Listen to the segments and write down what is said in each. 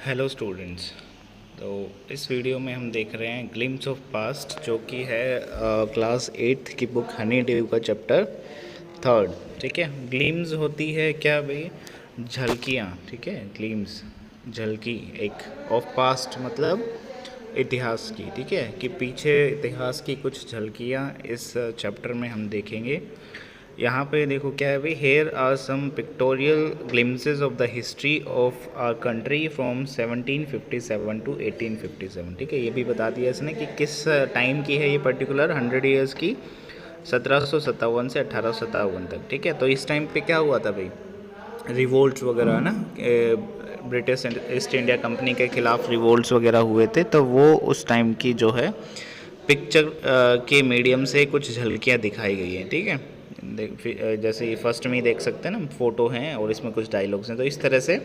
Hello students. तो इस video में हम देख रहे हैं ग्लिम्स ऑफ पास्ट, जो कि है क्लास 8th की बुक हनी ड्यू का चैप्टर 3rd। ठीक है, ग्लिम्स होती है क्या भाई? झलकियाँ। ठीक है, ग्लिम्स झलकी एक ऑफ पास्ट मतलब इतिहास की। ठीक है, कि पीछे इतिहास की कुछ झलकियाँ इस चैप्टर में हम देखेंगे। यहाँ पे देखो क्या है भाई, here are some pictorial glimpses of the history of our country from 1757 to 1857। ठीक है, ये भी बता दिया इसने कि किस टाइम की है ये पर्टिकुलर 100 ईयर्स की, 1757 से 1857 तक। ठीक है, तो इस टाइम पे क्या हुआ था भाई? रिवोल्ट्स वगैरह ना, ब्रिटिश ईस्ट इंडिया कंपनी के खिलाफ रिवोल्ट्स वगैरह हुए थे, तो वो उस टाइम की जो है पिक्चर के मीडियम से कुछ झलकियाँ दिखाई गई हैं। ठीक है, जैसे फर्स्ट में ही देख सकते हैं ना, फोटो हैं और इसमें कुछ डायलॉग्स हैं, तो इस तरह से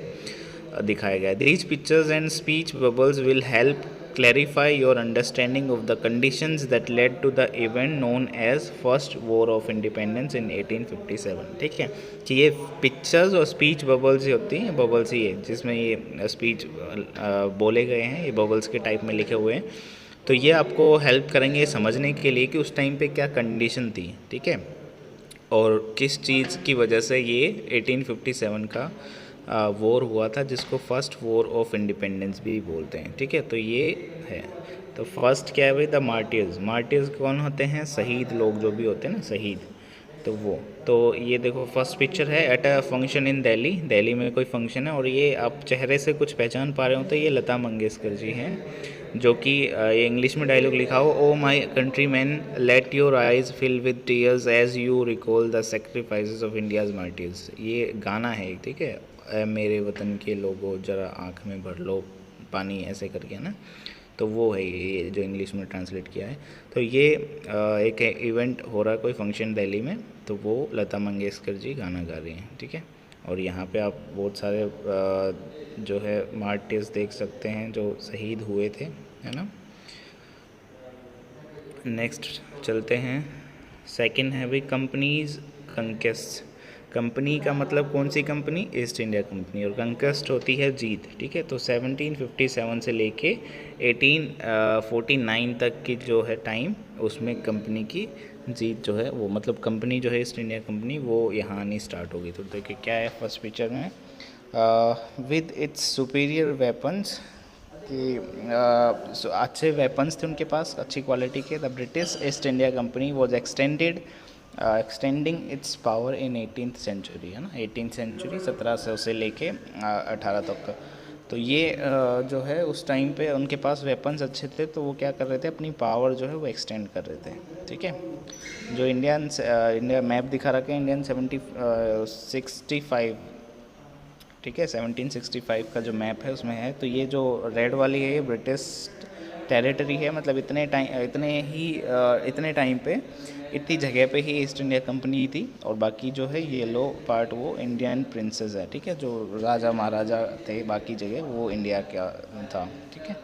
दिखाया गया है। These pictures and speech bubbles will help clarify your understanding of the conditions that led to the event known as first war of independence in 1857। ठीक है, कि ये पिक्चर्स और स्पीच बबल्स ही होती हैं, बबल्स ही है जिसमें ये स्पीच बोले गए हैं, ये बबल्स के टाइप में लिखे हुए हैं। तो ये आपको हेल्प करेंगे समझने के लिए कि उस टाइम पे क्या कंडीशन थी। ठीक है, और किस चीज़ की वजह से ये 1857 का वॉर हुआ था, जिसको फर्स्ट वॉर ऑफ इंडिपेंडेंस भी बोलते हैं। ठीक है, तो ये है। तो फर्स्ट क्या है भाई? The martyrs. मार्टियर्स कौन होते हैं? शहीद लोग जो भी होते हैं ना, शहीद। तो वो, तो ये देखो फर्स्ट पिक्चर है at a function in Delhi. Delhi में कोई फंक्शन है और ये आप चेहरे से कुछ पहचान पा रहे हो तो ये लता मंगेशकर जी हैं, जो कि ये इंग्लिश में डायलॉग लिखा हो, O my countryman let your eyes fill with tears as you recall the sacrifices of India's martyrs. ये गाना है। ठीक है, मेरे वतन के लोगों जरा आँख में भर लो पानी, ऐसे करके ना। तो वो है ये जो इंग्लिश में ट्रांसलेट किया है। तो ये एक इवेंट हो रहा है, कोई फंक्शन दिल्ली में, तो वो लता मंगेशकर जी गाना गा रही हैं। ठीक है, और यहाँ पे आप बहुत सारे जो है मार्टिर्स देख सकते हैं जो शहीद हुए थे, है ना। नेक्स्ट चलते हैं। सेकंड है भाई कंपनीज कंकेस्ट। कंपनी का मतलब कौन सी कंपनी? East India company. और कंकेस्ट होती है जीत। ठीक है, तो 1757 से लेके 1849 तक की जो है टाइम, उसमें कंपनी की जीत जो है वो, मतलब कंपनी जो है ईस्ट इंडिया कंपनी, वो यहाँ आनी स्टार्ट होगी। तो देखिए क्या है फर्स्ट पिक्चर में, विद इट्स सुपीरियर वेपन्स, कि अच्छे वेपन्स थे उनके पास, अच्छी क्वालिटी के। The British East India company was extending its power in 18th century, है ना, 18th सेंचुरी 1700 से लेके 18 तक का। तो ये जो है उस टाइम पे उनके पास वेपन्स अच्छे थे, तो वो क्या कर रहे थे, अपनी पावर जो है वो एक्सटेंड कर रहे थे। ठीक है, जो इंडिया मैप दिखा रखे हैं, इंडियन 65। ठीक है, 1765 का जो मैप है उसमें है। तो ये जो रेड वाली है ये ब्रिटिश टेरिटरी है, मतलब इतने टाइम पे इतनी जगह पे ही ईस्ट इंडिया कंपनी थी, और बाकी जो है येलो पार्ट वो इंडियन प्रिंसेस है। ठीक है, जो राजा महाराजा थे बाकी जगह वो इंडिया का था। ठीक है,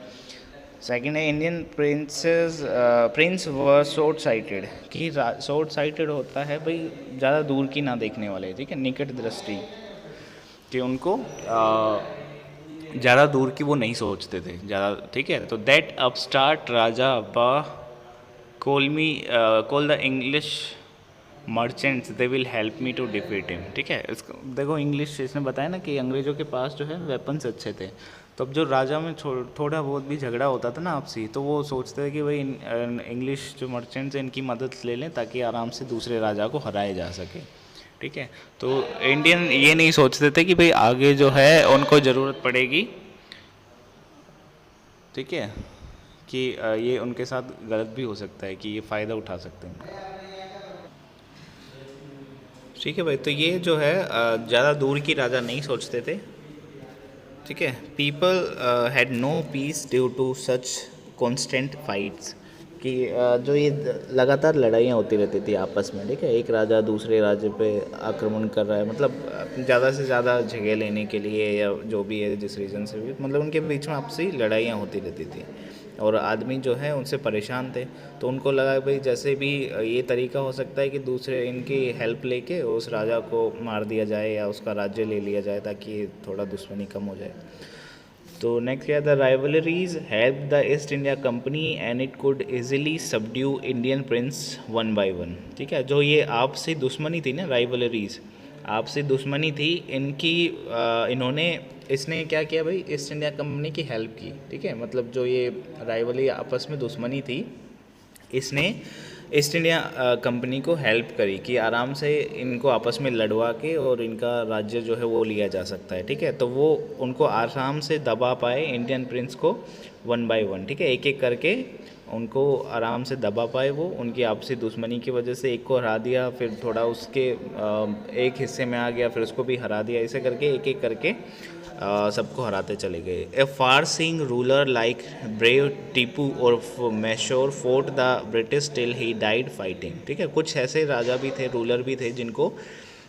सेकंड है इंडियन प्रिंस वर शॉर्ट साइटेड, कि शॉर्ट साइटेड होता है भाई ज़्यादा दूर की ना देखने वाले। ठीक है, निकट दृष्टि, कि उनको ज़्यादा दूर की वो नहीं सोचते थे ज़्यादा। ठीक है, तो दैट अपस्टार्ट राजा अब्बा call the English merchants they will help me to defeat him. ठीक है, इसको देखो इंग्लिश इसने बताया ना कि अंग्रेज़ों के पास जो है वेपन्स अच्छे थे, तो अब जो राजा में थोड़ा बहुत भी झगड़ा होता था ना आपसी, तो वो सोचते थे कि भाई इंग्लिश जो मर्चेंट्स हैं इनकी मदद ले लें ताकि आराम से दूसरे राजा को हराया जा सके। ठीक है, तो इंडियन ये नहीं सोचते थे कि भाई आगे जो है उनको ज़रूरत पड़ेगी। ठीक है, कि ये उनके साथ गलत भी हो सकता है, कि ये फ़ायदा उठा सकते हैं उनका। ठीक है भाई, तो ये जो है ज़्यादा दूर की राजा नहीं सोचते थे। ठीक है, people had no peace due to such constant fights, कि जो ये लगातार लड़ाइयाँ होती रहती थी आपस में। ठीक है, एक राजा दूसरे राज्य पे आक्रमण कर रहा है, मतलब ज़्यादा से ज़्यादा जगह लेने के लिए, या जो भी है जिस रीज़न से भी, मतलब उनके बीच में आपसी लड़ाइयाँ होती रहती थी और आदमी जो है उनसे परेशान थे। तो उनको लगा भाई जैसे भी ये तरीका हो सकता है कि दूसरे इनकी हेल्प लेके उस राजा को मार दिया जाए या उसका राज्य ले लिया जाए, ताकि थोड़ा दुश्मनी कम हो जाए। तो नेक्स्ट क्या था, rivalries help the East India company and it could easily subdue Indian Prince one by one. ठीक है, जो ये आपसी दुश्मनी थी ना, राइवलरीज आपसी दुश्मनी थी इनकी, इन्होंने इसने क्या किया भाई, ईस्ट इंडिया कंपनी की हेल्प की। ठीक है, मतलब जो ये राइवली आपस में दुश्मनी थी, इसने ईस्ट इंडिया कंपनी को हेल्प करी कि आराम से इनको आपस में लड़वा के और इनका राज्य जो है वो लिया जा सकता है। ठीक है, तो वो उनको आराम से दबा पाए इंडियन प्रिंस को वन बाय वन। ठीक है, एक एक करके उनको आराम से दबा पाए, वो उनकी आपसी दुश्मनी की वजह से एक को हरा दिया, फिर थोड़ा उसके एक हिस्से में आ गया, फिर उसको भी हरा दिया, ऐसे करके एक एक करके सबको हराते चले गए। A far seeing ruler like brave Tipu और Mysore fought the British till he died fighting. ठीक है, कुछ ऐसे राजा भी थे, रूलर भी थे, जिनको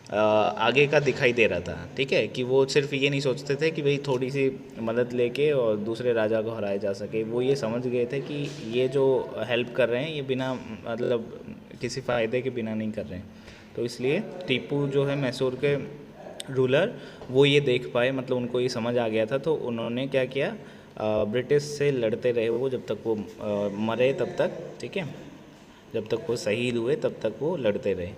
आगे का दिखाई दे रहा था। ठीक है, कि वो सिर्फ ये नहीं सोचते थे कि भाई थोड़ी सी मदद लेके और दूसरे राजा को हराया जा सके, वो ये समझ गए थे कि ये जो हेल्प कर रहे हैं ये बिना मतलब किसी फ़ायदे के बिना नहीं कर रहे हैं। तो इसलिए टीपू जो है मैसूर के रूलर, वो ये देख पाए, मतलब उनको ये समझ आ गया था, तो उन्होंने क्या किया, ब्रिटिश से लड़ते रहे वो जब तक वो मरे तब तक। ठीक है, जब तक वो शहीद हुए तब तक वो लड़ते रहे।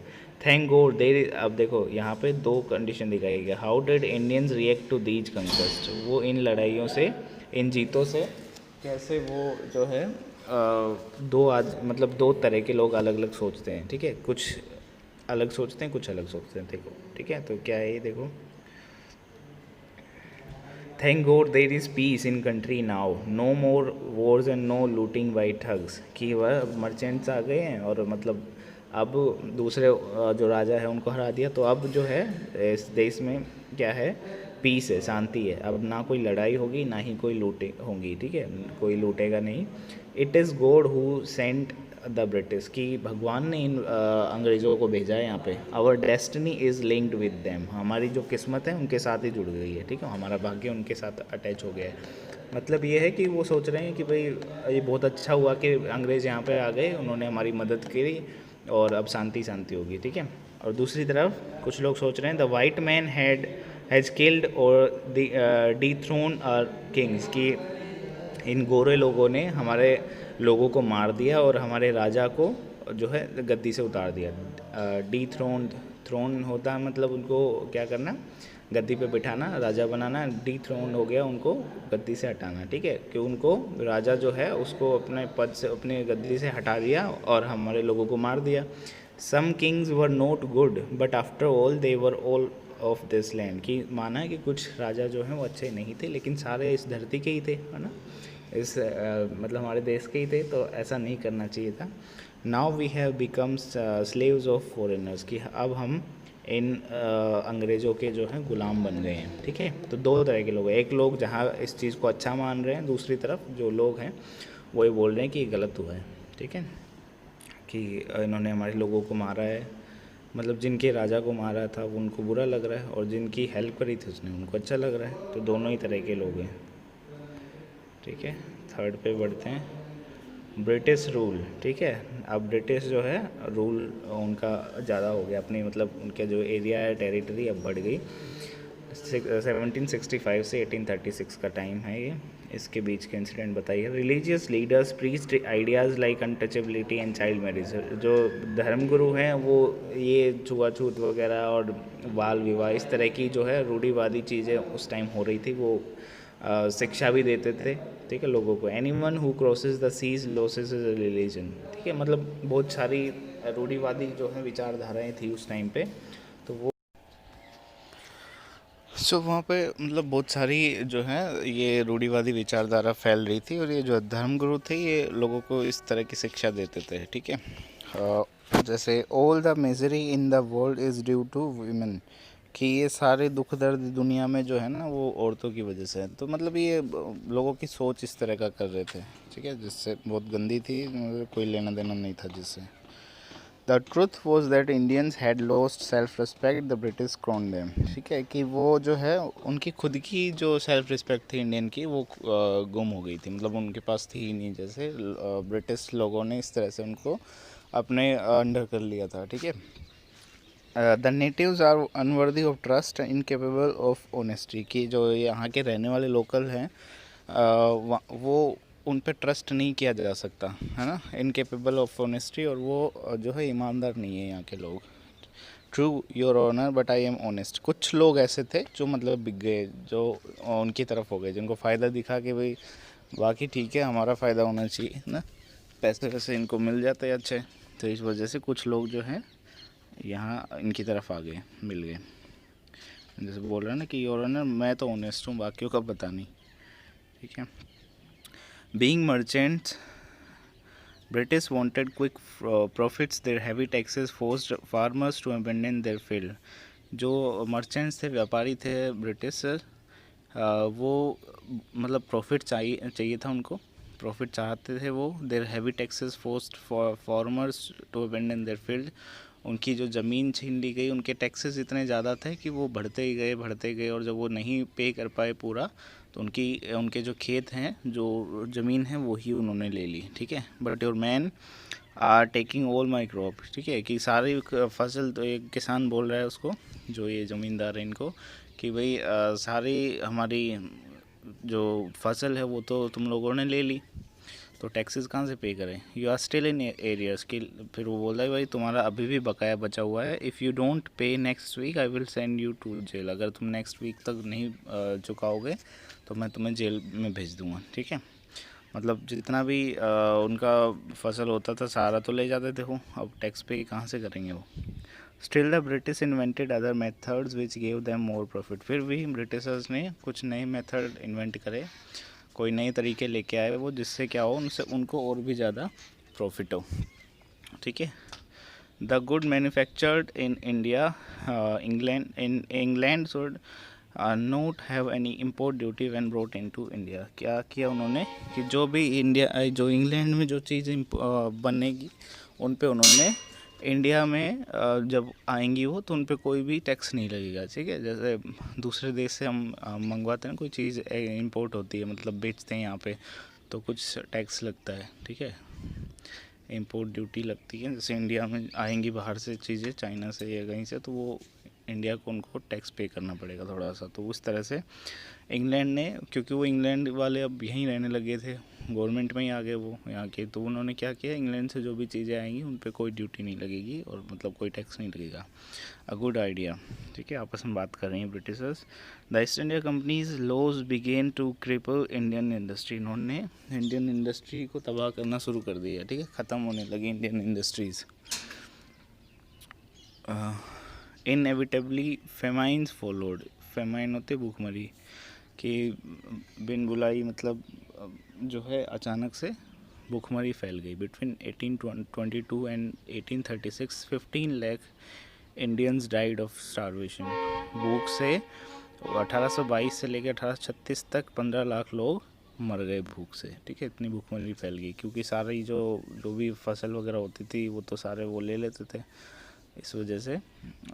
थैंक गॉड देर, अब देखो यहाँ पे दो कंडीशन दिखाई गई। How did Indians react to these conquest, वो इन लड़ाइयों से, इन जीतों से कैसे वो जो है दो आज मतलब दो तरह के लोग अलग अलग सोचते हैं। ठीक है, कुछ अलग सोचते हैं, कुछ अलग सोचते हैं। देखो, ठीक है, तो क्या है ये देखो, thank God there is peace in country now, no more wars and no looting by thugs. कि वह मर्चेंट्स आ गए हैं और मतलब अब दूसरे जो राजा है उनको हरा दिया, तो अब जो है इस देश में क्या है, पीस है, शांति है। अब ना कोई लड़ाई होगी, ना ही कोई लूटे होंगी। ठीक है, कोई लूटेगा नहीं। It is God who sent the British, कि भगवान ने इन अंग्रेज़ों को भेजा है यहाँ पे। Our destiny is linked with them, हमारी जो किस्मत है उनके साथ ही जुड़ गई है। ठीक है, हमारा भाग्य उनके साथ अटैच हो गया है। मतलब ये है कि वो सोच रहे हैं कि भाई ये बहुत अच्छा हुआ कि अंग्रेज़ यहाँ पे आ गए, उन्होंने हमारी मदद करी और अब शांति शांति होगी। ठीक है, और दूसरी तरफ कुछ लोग सोच रहे हैं the white man has killed और डी थ्रोन आर किंग्स, की इन गोरे लोगों ने हमारे लोगों को मार दिया और हमारे राजा को जो है गद्दी से उतार दिया। डी थ्रोन, थ्रोन होता है मतलब उनको क्या करना, गद्दी पे बिठाना, राजा बनाना। डी थ्रोन हो गया उनको गद्दी से हटाना। ठीक है, कि उनको राजा जो है उसको अपने पद से, अपने गद्दी से हटा दिया और हमारे लोगों को मार दिया। Some kings were not good but after all they were all of this land, की माना है कि कुछ राजा जो हैं वो अच्छे नहीं थे, लेकिन सारे इस धरती के ही थे, है ना, इस मतलब हमारे देश के ही थे, तो ऐसा नहीं करना चाहिए था। Now we have become slaves of foreigners, की अब हम इन अंग्रेज़ों के जो हैं गुलाम बन गए हैं। ठीक है, तो दो तरह के लोग हैं, एक लोग जहाँ इस चीज़ को अच्छा मान रहे हैं, दूसरी तरफ जो लोग हैं वो ये बोल रहे हैं कि गलत हुआ है। ठीक है, कि इन्होंने हमारे लोगों को मारा है, मतलब जिनके राजा को मारा था वो उनको बुरा लग रहा है और जिनकी हेल्प करी थी उसने उनको अच्छा लग रहा है, तो दोनों ही तरह के लोग हैं। ठीक है, थर्ड पे बढ़ते हैं, ब्रिटिश रूल। ठीक है, अब ब्रिटिश जो है रूल उनका ज़्यादा हो गया, अपनी मतलब उनके जो एरिया है, टेरिटरी अब बढ़ गई। 1765 से 1836 का टाइम है ये, इसके बीच के इंसिडेंट बताइए। Religious leaders preached ideas like untouchability and child marriage, जो धर्मगुरु हैं वो ये छुआछूत वगैरह और बाल विवाह इस तरह की जो है रूढ़िवादी चीज़ें उस टाइम हो रही थी, वो शिक्षा भी देते थे। ठीक है, लोगों को। Anyone who crosses the seas loses religion. ठीक है, मतलब बहुत सारी रूढ़िवादी जो है विचारधाराएँ थी उस टाइम पे, तो वो वहाँ पे मतलब बहुत सारी जो है ये रूढ़िवादी विचारधारा फैल रही थी और ये जो धर्मगुरु थे ये लोगों को इस तरह की शिक्षा देते थे। ठीक है, जैसे all the misery in the world is due to women, कि ये सारे दुख दर्द दुनिया में जो है ना वो औरतों की वजह से है। तो मतलब ये लोगों की सोच इस तरह का कर रहे थे। ठीक है, जिससे बहुत गंदी थी, कोई लेना देना नहीं था जिससे। The truth was that Indians had lost self respect, the British crown them. ठीक है, कि वो जो है उनकी खुद की जो सेल्फ रिस्पेक्ट थी इंडियन की वो गुम हो गई थी, मतलब उनके पास थी ही नहीं, जैसे ब्रिटिश लोगों ने इस तरह से उनको अपने अंडर कर लिया था। ठीक है, the natives are unworthy of trust, incapable of honesty, कि जो यहाँ के रहने वाले लोकल हैं वो उन पे ट्रस्ट नहीं किया जा सकता है ना, इनकेपेबल ऑफ ऑनेस्टी, और वो जो है ईमानदार नहीं है यहाँ के लोग। True your honour but I am honest, कुछ लोग ऐसे थे जो मतलब बिक गए, जो उनकी तरफ हो गए, जिनको फ़ायदा दिखा कि भाई बाकी ठीक है हमारा फ़ायदा होना चाहिए ना, पैसे वैसे इनको मिल जाते हैं अच्छे, तो इस वजह से कुछ लोग जो हैं यहाँ इनकी तरफ आ गए, मिल गए। जैसे बोल रहे हैं ना कि योर ऑनर मैं तो ऑनेस्ट हूँ, बाकियों का पता नहीं, ठीक है। Being merchants, British wanted quick profits. Their heavy taxes forced farmers to abandon their field. जो मर्चेंट्स थे, व्यापारी थे ब्रिटिश, वो मतलब प्रॉफिट चाहिए था उनको, प्रॉफिट चाहते थे वो। Their heavy taxes forced farmers to abandon their field, उनकी जो ज़मीन छीन ली गई, उनके टैक्सेस इतने ज़्यादा थे कि वो बढ़ते ही गए, और जब वो नहीं पे कर पाए पूरा, तो उनके जो खेत हैं, जो ज़मीन है, वो ही उन्होंने ले ली, ठीक है। But your man are taking all my crop, ठीक है, कि सारी फसल, तो एक किसान बोल रहा है उसको, जो ये ज़मींदार है इनको, कि भाई सारी हमारी जो फसल है वो तो तुम लोगों ने ले ली, तो टैक्सेस कहाँ से पे करें। You are still in arrears, कि फिर वो बोल रहा है भाई तुम्हारा अभी भी बकाया बचा हुआ है। If you don't pay next week I will send you to jail, अगर तुम नेक्स्ट वीक तक नहीं चुकाओगे तो मैं तुम्हें जेल में भेज दूँगा, ठीक है। मतलब जितना भी उनका फसल होता था सारा तो ले जाते थे वो, अब टैक्स पे कहाँ से करेंगे वो। Still the British invented other methods which gave them more profit, फिर भी ब्रिटिशर्स ने कुछ नए मेथड इन्वेंट करे, कोई नए तरीके लेके आए वो, जिससे क्या हो, उनसे उनको और भी ज़्यादा प्रॉफिट हो, ठीक है। The good manufactured in India, England should note have any import duty when brought into India, क्या किया उन्होंने कि जो इंग्लैंड में जो चीज़ बनेगी उन पे उन्होंने इंडिया में जब आएंगी वो, तो उन पे कोई भी टैक्स नहीं लगेगा, ठीक है। जैसे दूसरे देश से हम मंगवाते हैं कोई चीज़, इंपोर्ट होती है, मतलब बेचते हैं यहाँ पे, तो कुछ टैक्स लगता है, ठीक है, इंपोर्ट ड्यूटी लगती है। जैसे इंडिया में आएंगी बाहर से चीज़ें, चाइना से या कहीं से, तो वो इंडिया को उनको टैक्स पे करना पड़ेगा थोड़ा सा, तो उस तरह से इंग्लैंड ने, क्योंकि वो इंग्लैंड वाले अब यहीं रहने लगे थे, गवर्नमेंट में ही आ गए वो यहाँ के, तो उन्होंने क्या किया, इंग्लैंड से जो भी चीज़ें आएंगी उन पे कोई ड्यूटी नहीं लगेगी, और मतलब कोई टैक्स नहीं लगेगा। अ गुड आइडिया, ठीक है, आपस में बात कर रही हैं Britishers. The East India company's laws began to cripple Indian industry, इन्होंने इंडियन इंडस्ट्री को तबाह करना शुरू कर दिया, ठीक है, ख़त्म होने लगी Indian industries. Inevitably famines followed, famine होते भूखमरी, कि बिन बुलाई मतलब जो है अचानक से भूखमरी फैल गई। Between 1822 and 1836 15 lakh Indians died of starvation, भूख से 1822 से लेकर 1836 तक 15 लाख लोग मर गए भूख से, ठीक है, इतनी भूखमरी फैल गई, क्योंकि सारी जो भी फसल वगैरह होती थी वो तो सारे वो ले लेते थे, इस वजह से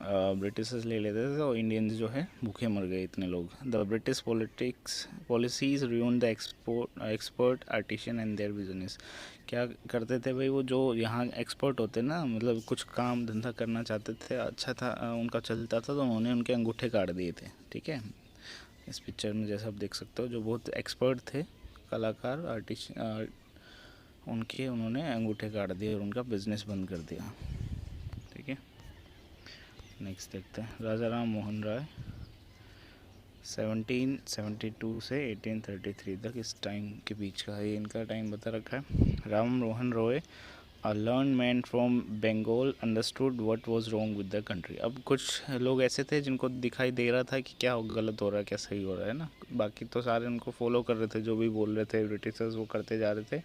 ब्रिटिशर्स ले लेते थे, और इंडियंस जो है भूखे मर गए इतने लोग। The British policies ruined the expert artisan and their business, क्या करते थे भाई वो, जो यहाँ एक्सपर्ट होते ना, मतलब कुछ काम धंधा करना चाहते थे, अच्छा था उनका चलता था, तो उन्होंने उनके अंगूठे काट दिए थे, ठीक है। इस पिक्चर में जैसा आप देख सकते हो, जो बहुत एक्सपर्ट थे कलाकार आर्टिशियन, उनके उन्होंने अंगूठे काट दिए और उनका बिजनेस बंद कर दिया, ठीक है। नेक्स्ट देखते हैं, राजा राम मोहन राय 1772 से 1833 तक, इस टाइम के बीच का है, इनका टाइम बता रखा है। Ram Mohan Roy a learn man from Bengal understood what was wrong with the country, अब कुछ लोग ऐसे थे जिनको दिखाई दे रहा था कि क्या गलत हो रहा है क्या सही हो रहा है ना, बाकी तो सारे उनको फॉलो कर रहे थे, जो भी बोल रहे थे ब्रिटिशर्स वो करते जा रहे थे,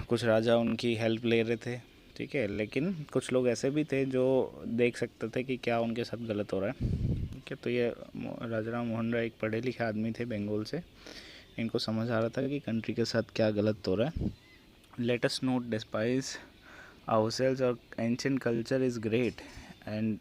कुछ राजा उनकी हेल्प ले रहे थे, ठीक है, लेकिन कुछ लोग ऐसे भी थे जो देख सकते थे कि क्या उनके साथ गलत हो रहा है, ठीक है। तो ये राजा राम मोहन राय एक पढ़े लिखे आदमी थे बंगाल से, इनको समझ आ रहा था कि कंट्री के साथ क्या गलत हो रहा है। Let us not despise ourselves, our ancient culture is great and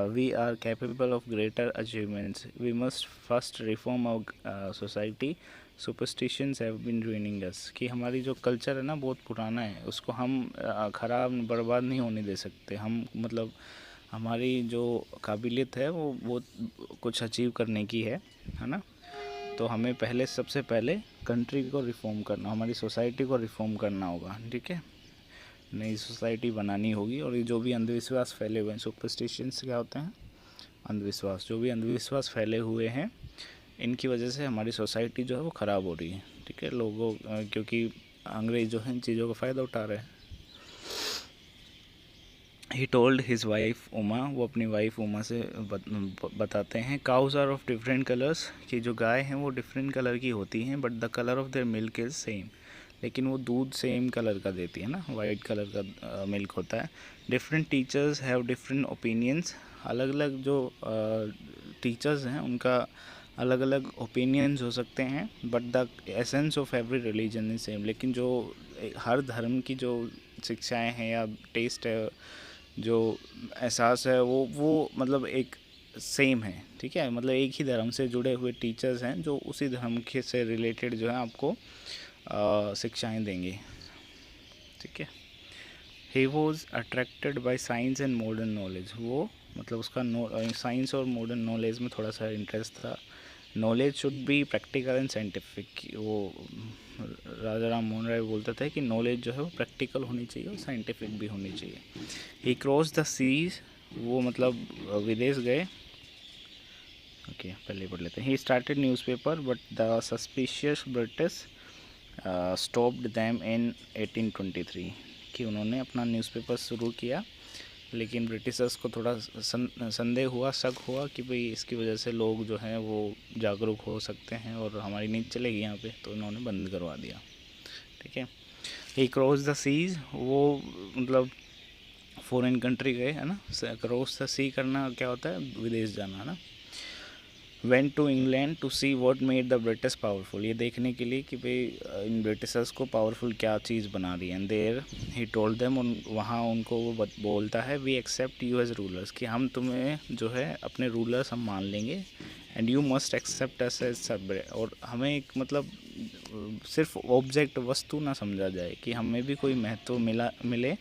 we are capable of greater achievements, we must first reform our society, superstitions have been ruining us, कि हमारी जो कल्चर है ना बहुत पुराना है, उसको हम ख़राब बर्बाद नहीं होने दे सकते हम, मतलब हमारी जो काबिलियत है वो कुछ अचीव करने की है ना। तो हमें सबसे पहले कंट्री को रिफॉर्म करना, हमारी सोसाइटी को रिफॉर्म करना होगा, ठीक है। नई सोसाइटी बनानी होगी। और ये जो भी अंधविश्वास फैले हुए हैं, सुपरस्टिशंस क्या होते हैं, अंधविश्वास, जो भी अंधविश्वास फैले हुए हैं, इनकी वजह से हमारी सोसाइटी जो है वो ख़राब हो रही है, ठीक है। लोगों क्योंकि अंग्रेज जो हैं इन चीज़ों का फ़ायदा उठा रहे हैं। He told his wife Uma, वो अपनी वाइफ उमा से बताते हैं, cows are of different colours, कि जो गाय हैं वो डिफरेंट कलर की होती हैं, but the colour of their milk is same, लेकिन वो दूध सेम कलर का देती है ना, वाइट कलर का मिल्क होता है। Different teachers have different opinions, अलग अलग जो टीचर्स हैं उनका अलग अलग ओपिनियंस हो सकते हैं, but the essence of every religion is same, लेकिन जो हर धर्म की जो शिक्षाएं हैं या टेस्ट है, जो एहसास है, वो मतलब एक सेम है, ठीक है। मतलब एक ही धर्म से जुड़े हुए टीचर्स हैं जो उसी धर्म के से रिलेटेड जो है आपको शिक्षाएं देंगे, ठीक है। He was attracted by science and modern knowledge, वो मतलब उसका साइंस और मॉडर्न नॉलेज में थोड़ा सा इंटरेस्ट था। Knowledge should be practical and scientific, वो राजा राम मोहन राय बोलते थे कि नॉलेज जो है वो प्रैक्टिकल होनी चाहिए और साइंटिफिक भी होनी चाहिए। ही क्रॉस द सीज, वो मतलब विदेश गए। ओके, पहले पढ़ लेते हैं। He started newspaper but the suspicious British stopped them in 1823, कि उन्होंने अपना न्यूज़पेपर शुरू किया, लेकिन ब्रिटिशर्स को थोड़ा संदेह हुआ, शक हुआ कि भाई इसकी वजह से लोग जो हैं वो जागरूक हो सकते हैं और हमारी नींद चलेगी यहाँ पे, तो इन्होंने बंद करवा दिया, ठीक है। ही क्रॉस द सीज, वो मतलब फॉरेन कंट्री गए, है ना। क्रॉस द सी करना क्या होता है, विदेश जाना, है ना। Went to England to see what made the British powerful, ये देखने के लिए कि भाई इन ब्रिटिशर्स को पावरफुल क्या चीज़ बना रही है। देयर ही टोल्ड देम, वहाँ उनको वो बोलता है, we accept you as rulers, कि हम तुम्हें जो है अपने रूलर्स हम मान लेंगे, and you must accept us as sub, और हमें एक मतलब सिर्फ ऑब्जेक्ट वस्तु ना समझा जाए, कि हमें भी कोई महत्व मिले,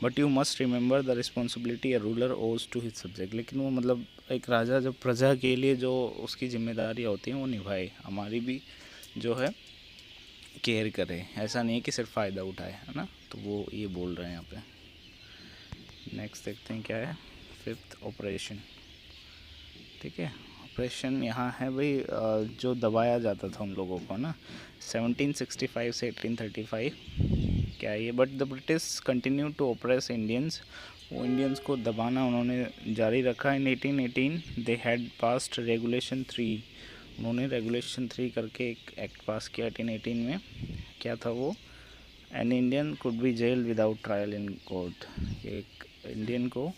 but you must remember the responsibility a ruler ओज टू हिज सब्जेक्ट, लेकिन वो मतलब एक राजा जब प्रजा के लिए जो उसकी जिम्मेदारियाँ होती हैं वो निभाए, हमारी भी जो है केयर करे, ऐसा नहीं है कि सिर्फ फ़ायदा उठाए, है ना। तो वो ये बोल रहे हैं यहाँ पे। नेक्स्ट देखते हैं क्या है, फिफ्थ ऑपरेशन, ठीक है। ऑपरेशन यहाँ है भाई जो दबाया जाता था उन लोगों को ना, 1765 से 1835 क्या ये, but the British continue to oppress Indians, वो इंडियंस को दबाना उन्होंने जारी रखा। In 1818 they had passed regulation 3, उन्होंने रेगुलेशन 3 करके एक एक्ट पास किया 1818 में। क्या था वो, an Indian could be jail without trial in court, एक इंडियन को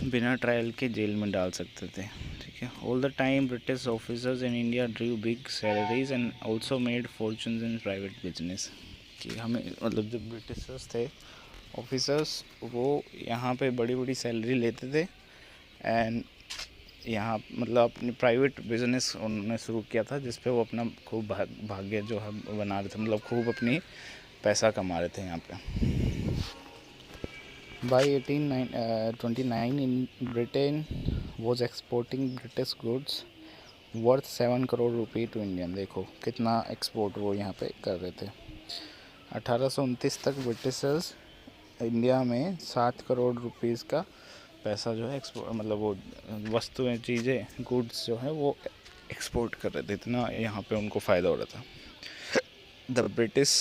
बिना ट्रायल के जेल में डाल सकते थे, ठीक है। All the time British officers in India ड्रीव big salaries and also made fortunes in private business, कि हमें मतलब जो ब्रिटिशर्स थे ऑफिसर्स, वो यहाँ पे बड़ी बड़ी सैलरी लेते थे, एंड यहाँ मतलब अपनी प्राइवेट बिजनेस उन्होंने शुरू किया था, जिस पे वो अपना खूब भाग्य जो है बना रहे थे, मतलब खूब अपनी पैसा कमा रहे थे यहाँ पे। By 1829 in Britain was exporting British goods worth 7 crore रुपये टू इंडियन, देखो कितना एक्सपोर्ट वो यहाँ पे कर रहे थे। 1829 तक ब्रिटिशर्स इंडिया में 7 करोड़ रुपीस का पैसा जो है एक्सपोर्ट, मतलब वो वस्तुएं, चीज़ें, गुड्स जो है वो एक्सपोर्ट कर रहे थे, इतना यहाँ पे उनको फ़ायदा हो रहा था। The British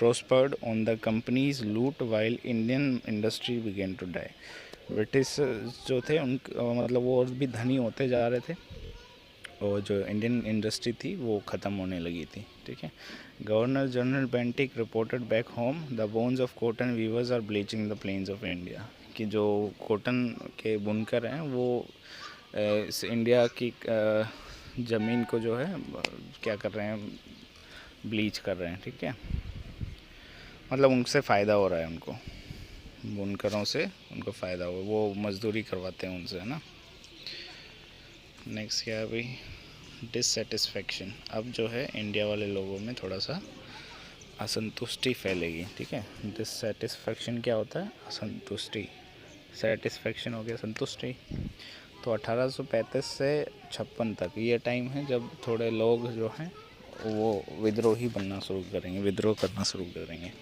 prospered on the company's loot while Indian industry began to die. British जो थे उन मतलब वो और भी धनी होते जा रहे थे, और जो इंडियन इंडस्ट्री थी वो ख़त्म होने लगी थी, ठीक है। Governor general Bentinck reported back home, the bones of cotton weavers are bleaching the plains of India, कि जो कॉटन के बुनकर हैं वो इस इंडिया की ज़मीन को जो है क्या कर रहे हैं, ब्लीच कर रहे हैं, ठीक है। मतलब उनसे फ़ायदा हो रहा है, उनको बुनकरों से उनको फ़ायदा हो, वो मजदूरी करवाते हैं उनसे, है ना। नेक्स्ट क्या है भाई, डिससेटिस्फेक्शन, अब जो है इंडिया वाले लोगों में थोड़ा सा असंतुष्टि फैलेगी, ठीक है। डिससेटिस्फेक्शन क्या होता है, असंतुष्टि, सेटिस्फेक्शन हो गया, संतुष्टि। तो 1835 से 56 तक ये टाइम है जब थोड़े लोग जो हैं वो विद्रोही बनना शुरू करेंगे, विद्रोह करना शुरू करेंगे।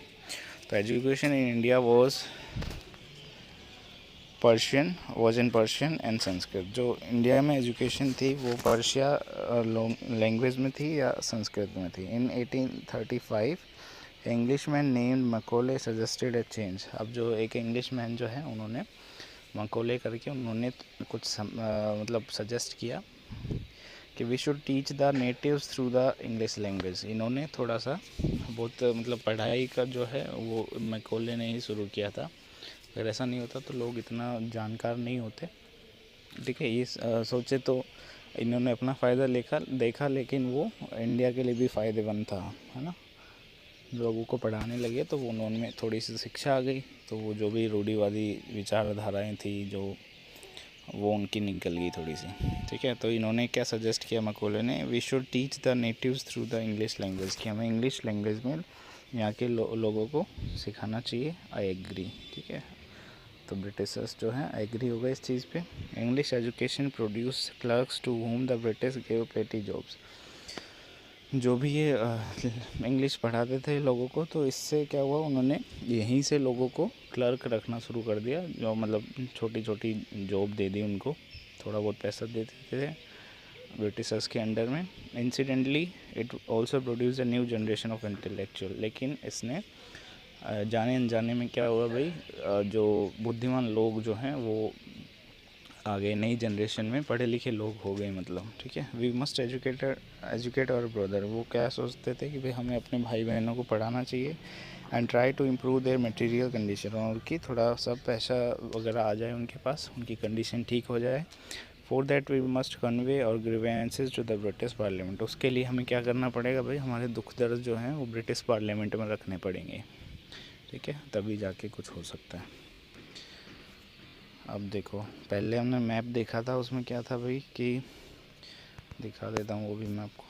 तो education in India was in Persian and Sanskrit. जो इंडिया में एजुकेशन थी वो पर्शिया लैंग्वेज में थी या संस्कृत में थी। In 1835 English man named Macaulay suggested a change. अब जो एक इंग्लिश मैन जो है उन्होंने मकोले करके उन्होंने कुछ मतलब सजेस्ट किया कि we should teach the natives through the English language. इन्होंने थोड़ा सा बहुत मतलब पढ़ाई का जो है वो मकोले ने ही शुरू किया था। अगर ऐसा नहीं होता तो लोग इतना जानकार नहीं होते, ठीक है। ये सोचे तो इन्होंने अपना फ़ायदा देखा, लेकिन वो इंडिया के लिए भी फ़ायदेमंद था, है ना। लोगों को पढ़ाने लगे तो उन्होंने थोड़ी सी शिक्षा आ गई, तो वो जो भी रूढ़िवादी विचारधाराएं थी जो वो उनकी निकल गई थोड़ी सी, ठीक है। तो इन्होंने क्या सजेस्ट किया मकोले ने, we should teach the natives through the English language, कि हमें इंग्लिश लैंग्वेज में यहाँ के लोगों को सिखाना चाहिए। आई एग्री, ठीक है। तो ब्रिटिशर्स जो हैं एग्री हो गए इस चीज़ पे। English education produce clerks to whom the British gave petty jobs. जो भी ये इंग्लिश पढ़ाते थे लोगों को, तो इससे क्या हुआ, उन्होंने यहीं से लोगों को क्लर्क रखना शुरू कर दिया, जो मतलब छोटी छोटी जॉब दे दी उनको, थोड़ा बहुत पैसा दे देते थे ब्रिटिशर्स के अंडर में। Incidentally it also produce a new generation of intellectual. लेकिन इसने जाने अनजाने में क्या हुआ भाई, जो बुद्धिमान लोग जो हैं वो आ गए, नई जनरेशन में पढ़े लिखे लोग हो गए मतलब, ठीक है। We must educate our brother. वो क्या सोचते थे कि भाई हमें अपने भाई बहनों को पढ़ाना चाहिए, and try to improve their material condition, और उनकी थोड़ा सा पैसा वगैरह आ जाए उनके पास, उनकी कंडीशन ठीक हो जाए। For that we must convey our grievances to the British parliament. उसके लिए हमें क्या करना पड़ेगा भाई, हमारे दुख दर्द जो हैं वो ब्रिटिश पार्लियामेंट में रखने पड़ेंगे, ठीक है, तभी जाके कुछ हो सकता है। अब देखो, पहले हमने मैप देखा था, उसमें क्या था भाई कि दिखा देता हूँ वो भी मैं आपको।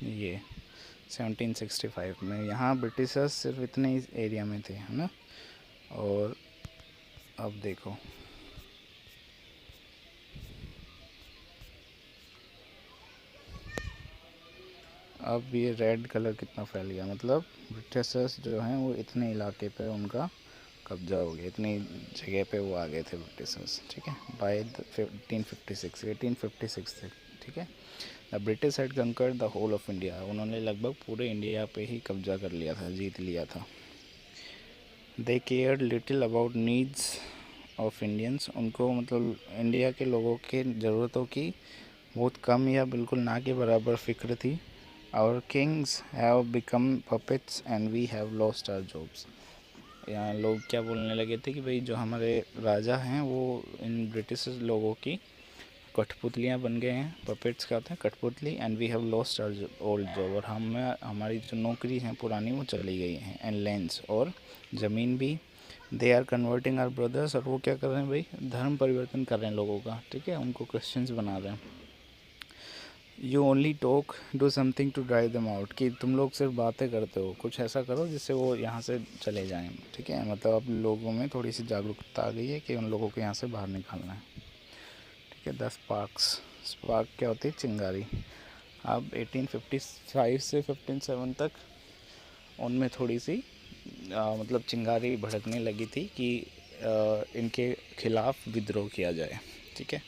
ये 1765 में यहाँ ब्रिटिशर्स सिर्फ इतने ही एरिया में थे, है ना। और अब देखो, अब ये रेड कलर कितना फैल गया, मतलब ब्रिटिशर्स जो हैं वो इतने इलाके पे उनका कब्जा हो गया, इतनी जगह पे वो आ गए थे ब्रिटिशर्स, ठीक है, बाय 1856 से, ठीक है। The British had conquered the whole of India. उन्होंने लगभग पूरे इंडिया पे ही कब्जा कर लिया था, जीत लिया था। They cared little about needs of Indians. उनको मतलब इंडिया के लोगों के ज़रूरतों की बहुत कम या बिल्कुल ना के बराबर फ़िक्र थी। Our kings have become puppets and we have lost our jobs. यहाँ लोग क्या बोलने लगे थे कि भाई जो हमारे राजा हैं वो इन ब्रिटिश लोगों की कठपुतलियाँ बन गए हैं। पपेट्स क्या होते हैं, कठपुतली। And we have lost our old job, और हमारी जो नौकरी हैं पुरानी वो चली गई हैं। एंड लैंड्स, और ज़मीन भी। They are converting our brothers, और वो क्या कर रहे हैं भाई, धर्म परिवर्तन कर रहे हैं लोगों का, ठीक है, उनको क्रिश्चियंस बना रहे हैं। You only talk, do something to drive them out, कि तुम लोग सिर्फ बातें करते हो, कुछ ऐसा करो जिससे वो यहाँ से चले जाएं, ठीक है। मतलब अब लोगों में थोड़ी सी जागरूकता आ गई है कि उन लोगों को यहाँ से बाहर निकालना है, ठीक है। 10 स्पार्क क्या होती है, चिंगारी। अब 1855 से 57 तक उनमें थोड़ी सी मतलब चिंगारी भड़कने लगी थी कि इनके खिलाफ़ विद्रोह किया जाए, ठीक है।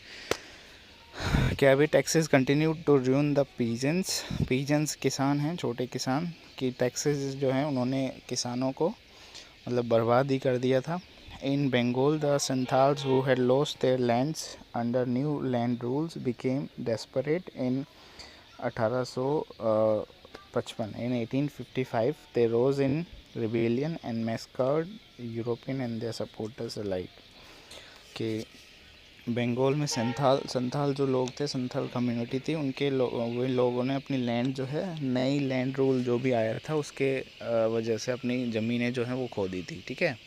Heavy taxes continue to ruin the peasants किसान हैं, छोटे किसान की टैक्सेस जो हैं उन्होंने किसानों को मतलब बर्बाद ही कर दिया था। In Bengal the Santhals who had lost their lands under new land rules became desperate in 1855। In 1855 they rose in rebellion and massacred European and their supporters alike. कि बंगाल में संथाल जो लोग थे, संथाल कम्युनिटी थी, उनके वे लोगों ने अपनी लैंड जो है, नई लैंड रूल जो भी आया था उसके वजह से अपनी ज़मीनें जो हैं वो खो दी थी, ठीक है,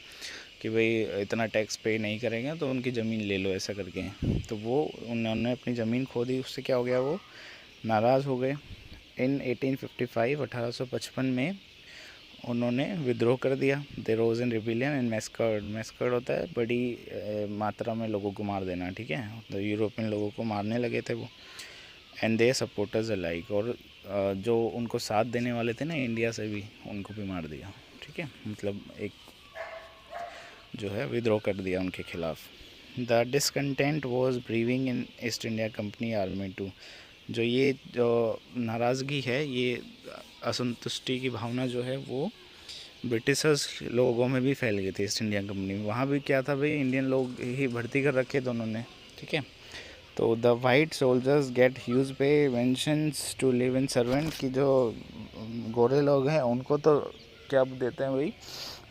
कि भाई इतना टैक्स पे नहीं करेंगे तो उनकी ज़मीन ले लो, ऐसा करके। तो वो उन्होंने अपनी ज़मीन खो दी, उससे क्या हो गया, वो नाराज़ हो गए। इन 1855 में उन्होंने विद्रोह कर दिया। दे रोज इन रिबिलियन एंड मैस्कर्ड। मैस्कर्ड होता है बड़ी मात्रा में लोगों को मार देना, ठीक है, तो यूरोपियन लोगों को मारने लगे थे वो। एंड दे सपोर्टर्स अलाइक, और जो उनको साथ देने वाले थे ना इंडिया से भी, उनको भी मार दिया, ठीक है, मतलब एक जो है विद्रोह कर दिया उनके खिलाफ। The discontent was brewing in East India company army too. जो ये जो नाराज़गी है, ये असंतुष्टि की भावना जो है वो ब्रिटिशर्स लोगों में भी फैल गई थी ईस्ट इंडिया कंपनी में। वहाँ भी क्या था भाई, इंडियन लोग ही भर्ती कर रखे थे उन्होंने, ठीक है। तो the white soldiers get huge pay pensions to live in servant, की जो गोरे लोग हैं उनको तो क्या देते हैं भाई,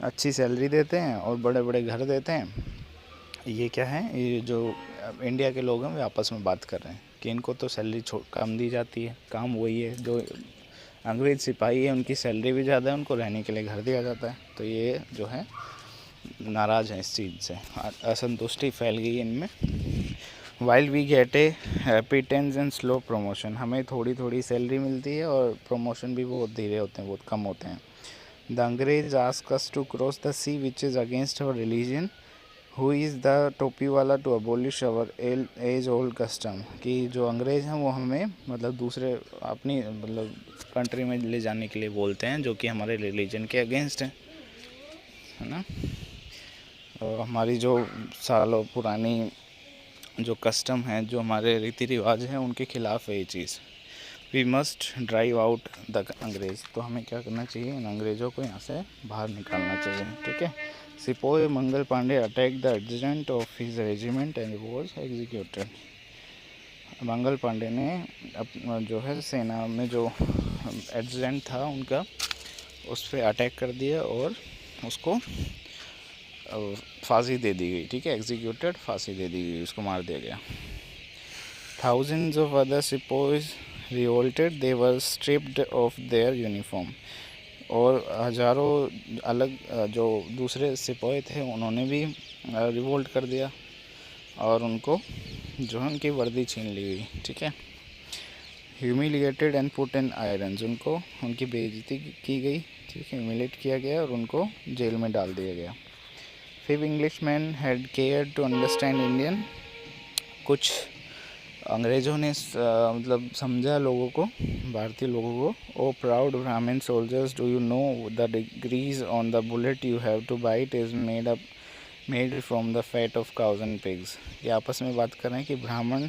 अच्छी सैलरी देते हैं और बड़े बड़े घर देते हैं। ये क्या है, ये जो इंडिया के लोग हैं वे आपस में बात कर रहे हैं कि इनको तो सैलरी कम दी जाती है, काम वही है। जो अंग्रेज सिपाही है उनकी सैलरी भी ज़्यादा है, उनको रहने के लिए घर दिया जाता है। तो ये जो है नाराज़ हैं इस चीज़ से, असंतुष्टि फैल गई इनमें। While we get a pittance and slow promotion, हमें थोड़ी थोड़ी सैलरी मिलती है और प्रमोशन भी बहुत धीरे होते हैं, बहुत कम होते हैं। The Angrez ask us to cross the sea which is against our religion, who is the topi wala to abolish our age old custom, कि जो अंग्रेज़ हैं वो हमें मतलब दूसरे अपनी मतलब कंट्री में ले जाने के लिए बोलते हैं, जो कि हमारे रिलीजन के अगेंस्ट है ना। और हमारी जो सालों पुरानी जो कस्टम है, जो हमारे रीति रिवाज हैं, उनके खिलाफ़ है ये चीज़। We must drive out the अंग्रेज़, तो हमें क्या करना चाहिए, इन अंग्रेज़ों को यहाँ से बाहर निकालना चाहिए, ठीक है। Sepoy Mangal Pandey attack the adjutant of his regiment and was executed. Mangal Pandey ने अपना जो है सेना में जो एडजुटेंट था उनका, उस पर अटैक कर दिया और उसको फांसी दे दी गई, ठीक है, एग्जीक्यूटेड, फांसी दे दी गई, उसको मार दिया गया। Thousands of other sepoys revolted, they were stripped of their uniform, और हज़ारों अलग जो दूसरे सिपाही थे उन्होंने भी रिवोल्ट कर दिया और उनको जो है उनकी वर्दी छीन ली गई, ठीक है। Humiliated and put in irons, उनको उनकी बेइज्जती की गई, ठीक है, ह्यूमिलेट किया गया और उनको जेल में डाल दिया गया। फिर Englishman had care to understand Indian, कुछ अंग्रेज़ों ने मतलब समझा लोगों को, भारतीय लोगों को। O proud Brahmin soldiers, do you know the degrees on the bullet you have to bite is made from the fat of cows and pigs. ये आपस में बात कर रहे हैं कि ब्राह्मण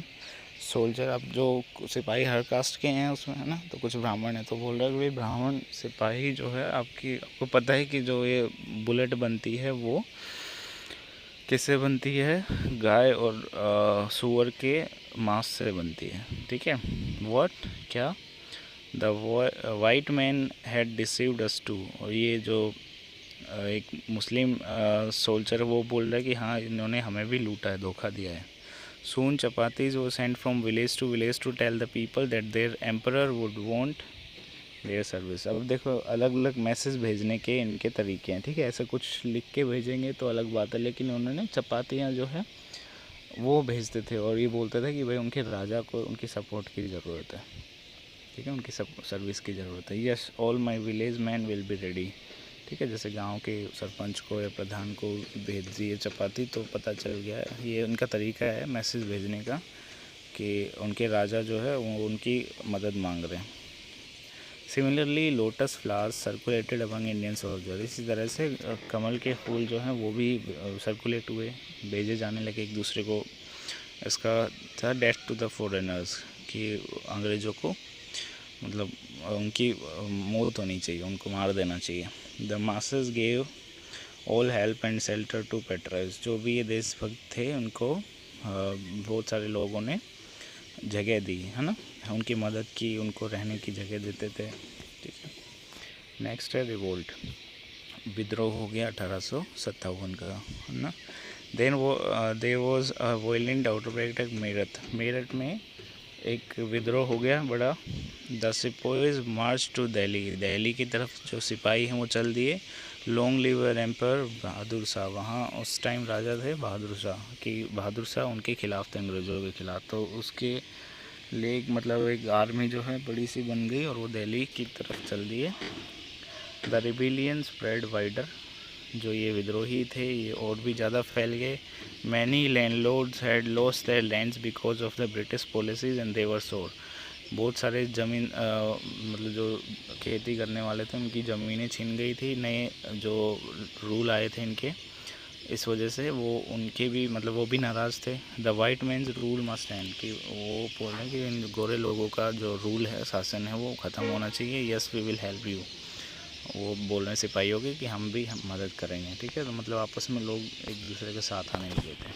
सोल्जर, अब जो सिपाही हर कास्ट के हैं उसमें, है ना, तो कुछ ब्राह्मण है, तो बोल रहा है कि भाई ब्राह्मण सिपाही जो है आपको पता है कि जो ये बुलेट बनती है वो किससे बनती है, गाय और सूअर के मांस से बनती है, ठीक है। व्हाट, क्या, the white man had deceived us too, और ये जो एक मुस्लिम सोल्जर वो बोल रहा है कि हाँ इन्होंने हमें भी लूटा है, धोखा दिया है। Soon chapatis were sent from village to tell the people that their emperor would want their service. अब देखो अलग अलग मैसेज भेजने के इनके तरीके हैं, ठीक है, ऐसा कुछ लिख के भेजेंगे तो अलग बात है, लेकिन उन्होंने चपातियाँ जो है वो भेजते थे और ये बोलते थे कि भाई उनके राजा को उनकी सपोर्ट की ज़रूरत है, ठीक है, उनकी सर्विस की ज़रूरत है। Yes all my village man will be ready, ठीक है, जैसे गांव के सरपंच को या प्रधान को भेज दिए चपाती तो पता चल गया। ये उनका तरीका है मैसेज भेजने का कि उनके राजा जो है वो उनकी मदद मांग रहे हैं। Similarly lotus flowers circulated among Indian soldier, इसी तरह से कमल के फूल जो हैं वो भी सर्कुलेट हुए, भेजे जाने लगे एक दूसरे को। इसका था डेथ टू द फॉरेनर्स, कि अंग्रेज़ों को मतलब उनकी मौत होनी चाहिए, उनको मार देना चाहिए। The masses gave all help and shelter to patriots, जो भी ये देशभक्त थे उनको बहुत सारे लोगों ने जगह दी, है ना, उनकी मदद की, उनको रहने की जगह देते थे, ठीक है। नेक्स्ट है रिवोल्ट, विद्रोह हो गया 1857 का, है ना। देन वो there was a violent outbreak at Meerut में एक विद्रोह हो गया बड़ा। The sipahis march to Delhi की तरफ जो सिपाही हैं वो चल दिए। Long live emperor Bahadur Shah, वहाँ उस टाइम राजा थे बहादुर शाह, कि बहादुर शाह उनके खिलाफ थे, अंग्रेज़ों के खिलाफ, तो उसके लिए मतलब एक आर्मी जो है बड़ी सी बन गई और वो दिल्ली की तरफ चल दिए। द रिबिलियन स्प्रेड वाइडर, जो ये विद्रोही थे ये और भी ज़्यादा फैल गए। Many landlords had lost their lands because of the British policies and they were sore, बहुत सारे ज़मीन मतलब जो खेती करने वाले थे उनकी ज़मीनें छीन गई थी नए जो रूल आए थे इनके, इस वजह से वो उनके भी मतलब वो भी नाराज़ थे। The white man's rule must end, कि वो बोल रहे हैं कि इन गोरे लोगों का जो रूल है, शासन है, वो ख़त्म होना चाहिए। Yes we will help you, वो बोल रहे हैं सिपाहियों के कि हम भी मदद करेंगे, ठीक है। तो मतलब आपस में लोग एक दूसरे के साथ आने लगे थे।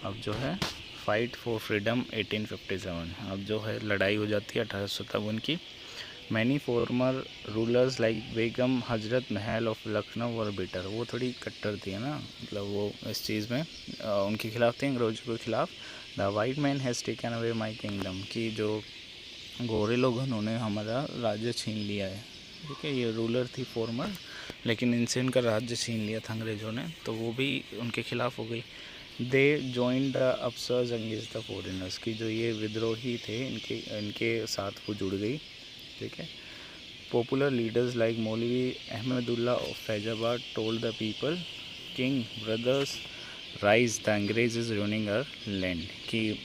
अब जो है फाइट फॉर फ्रीडम 1857, अब जो है लड़ाई हो जाती है 1857 की। Many farmer rulers like Begum Hazrat Mahal of Lucknow और बिटर, वो थोड़ी कट्टर थी है ना, मतलब वो इस चीज़ में उनके खिलाफ थे, अंग्रेजों के खिलाफ। The white man has taken away my kingdom, कि जो गोरे लोग उन्होंने हमारा राज्य छीन लिया है, ठीक है। ये रूलर थी फॉर्मर, लेकिन इनसे उनका राज्य छीन लिया था अंग्रेज़ों ने, तो वो भी उनके खिलाफ हो गई। They join the officers against the foreigners, की जो ये विद्रोही थे इनके साथ वो जुड़ गई, ठीक है। पॉपुलर लीडर्स लाइक मौलवी Ahmadullah of Faizabad told the people king brothers rise the अंग्रेज इज़ रूनिंग अर लैंड, कि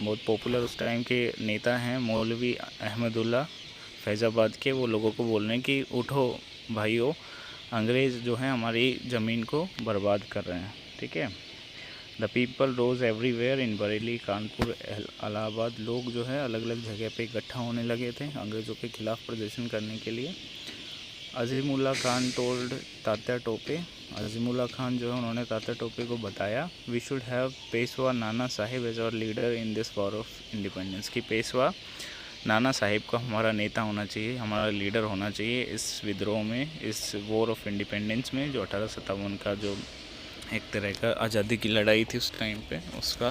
बहुत पॉपुलर उस टाइम के नेता हैं मौलवी अहमदुल्ला फैज़ाबाद के, वो लोगों को बोल रहे हैं कि उठो भाइयों, अंग्रेज़ जो हैं हमारी ज़मीन को बर्बाद कर रहे हैं, ठीक है। The people rose everywhere in Bareilly, Kanpur, Allahabad, लोग जो है अलग अलग जगह पे इकट्ठा होने लगे थे अंग्रेज़ों के खिलाफ़ प्रदर्शन करने के लिए। अज़ीमुल्ला खान टोल्ड तात्या टोपे, अज़ीमुल्ला खान जो है उन्होंने तात्या टोपे को बताया, we should have Peshwa Nana Sahib as our leader in this war of independence, की पेशवा नाना साहिब का हमारा नेता होना चाहिए, हमारा लीडर होना चाहिए इस विद्रोह में, इस वॉर ऑफ इंडिपेंडेंस में, जो 1857 का जो एक तरह का आज़ादी की लड़ाई थी उस टाइम पे उसका।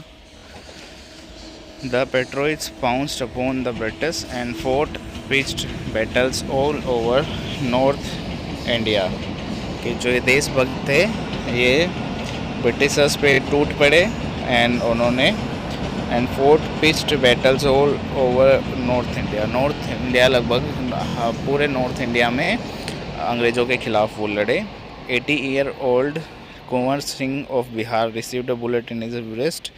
The patriots pounced upon the British and fought pitched battles all over north India, कि जो ये देशभक्त थे ये ब्रिटिशर्स पे टूट पड़े एंड उन्होंने and fought pitched battles all over north India लगभग पूरे नॉर्थ इंडिया में अंग्रेज़ों के ख़िलाफ़ वो लड़े। 80 year old Kunwar Singh of Bihar received a bullet in his breast,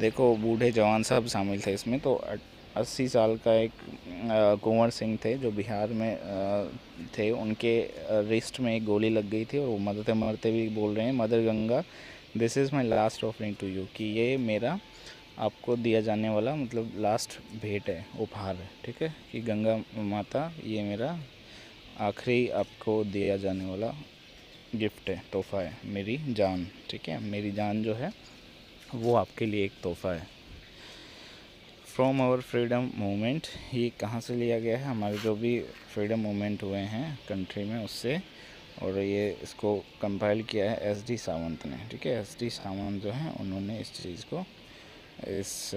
देखो बूढ़े जवान सब शामिल थे इसमें। तो 80 साल का एक कुंवर सिंह थे जो बिहार में थे, उनके रिस्ट में एक गोली लग गई थी और वो मरते मरते भी बोल रहे हैं, mother Ganga this is my last offering to you, कि ये मेरा आपको दिया जाने वाला मतलब लास्ट भेंट है, उपहार है, ठीक है। कि गंगा माता ये मेरा आखिरी आपको दिया जाने वाला गिफ्ट है, तोहफ़ा है, मेरी जान, ठीक है। मेरी जान जो है वो आपके लिए एक तोहफ़ा है। फ्रॉम आवर फ्रीडम मूवमेंट, ये कहाँ से लिया गया है, हमारे जो भी फ्रीडम मूवमेंट हुए हैं कंट्री में उससे, और ये इसको कंपाइल किया है SD सावंत ने, ठीक है। SD सावंत जो है उन्होंने इस चीज़ को इस